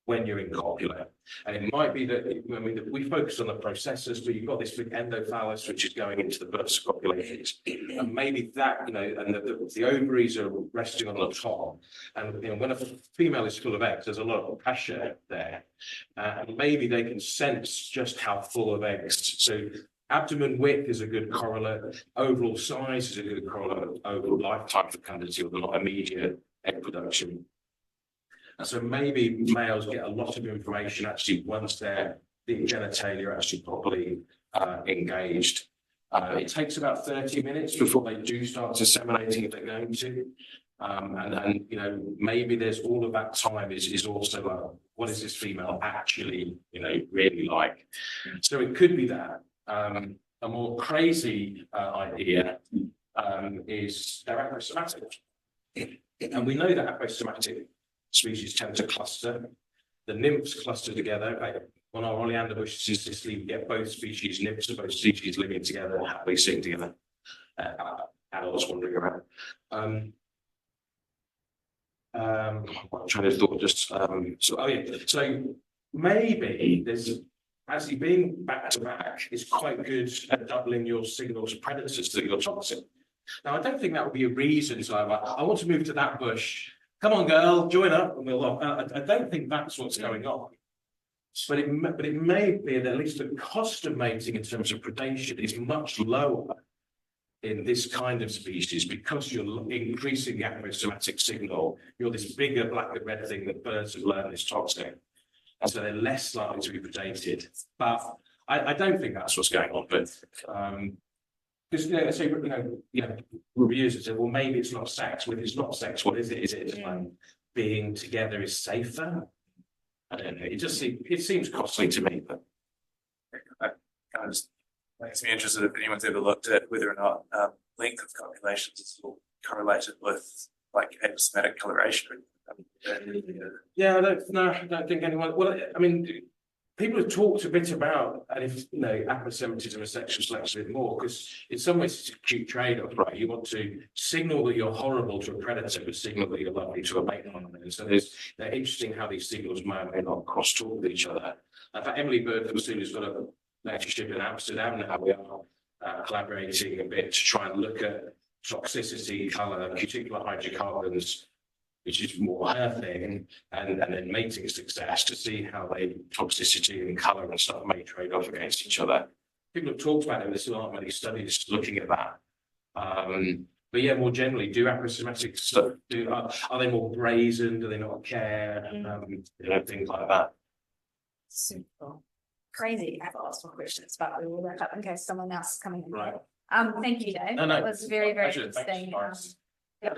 Speaker 3: when you're in copula. And it might be that we focus on the processes, but you've got this big endophallus which is going into the burst of copulations, and maybe that, you know, and the ovaries are resting on the top, and you know, when a female is full of eggs, there's a lot of pressure there, and maybe they can sense just how full of eggs. So abdomen width is a good correlate, overall size is a good correlate, overall lifetime fecundity, or not immediate egg production. And so maybe males get a lot of information actually once the genitalia are actually properly engaged. It takes about 30 minutes before they do start disseminating if they're going to. And you know, maybe there's all of that time is also like, what is this female actually, you know, really like? So it could be that. A more crazy idea is they're aposomatic. And we know that aposomatic species tend to cluster. The nymphs cluster together. Like on our oleander bushes in Sicily, we get both species, nymphs of both species living together and happily sitting together. Adults wandering around. I'm trying to thought just so maybe there's actually being back to back is quite good at doubling your signals of predators that you're toxic. Now I don't think that would be a reason to I want to move to that bush. Come on, girl, join up, and we'll. I don't think that's what's going on. But it may be that at least the cost of mating in terms of predation is much lower in this kind of species because you're increasing the aposomatic signal. You're this bigger black and red thing that birds have learned is toxic, and so they're less likely to be predated. But I don't think that's what's going on. But because reviewers have said, well, maybe it's not sex. Well, if it's not sex, what is it? Is it being together is safer? I don't know. It seems costly to me, but
Speaker 4: That kind of just makes me interested if anyone's ever looked at whether or not length of copulations is all correlated with like aposomatic coloration.
Speaker 3: yeah, I don't think anyone. Well, I mean, people have talked a bit about, and if you know, aposematism and sexual selection a bit more, because in some ways it's a cute trade-off, right? You want to signal that you're horrible to a predator, but signal that you're lovely to a mate. And so they're interesting how these signals may or may not cross-talk with each other. In fact, Emily Bird-Wilson has got a lectureship in Amsterdam now. We are collaborating a bit to try and look at toxicity, colour, particular hydrocarbons, which is more her thing, and then mating success to see how they toxicity and colour and stuff may trade off against each other. People have talked about it, there still aren't many studies looking at that. But yeah, more generally, do aposomatic stuff, are they more brazen? Do they not care? Things like that.
Speaker 1: Super crazy. I've asked more questions, but we will wrap up in case someone else is coming in.
Speaker 3: Right.
Speaker 1: Thank you, Dave.
Speaker 3: No,
Speaker 1: That was very, very
Speaker 3: pleasure. Thanks,
Speaker 1: interesting.
Speaker 3: guys.
Speaker 1: Yeah.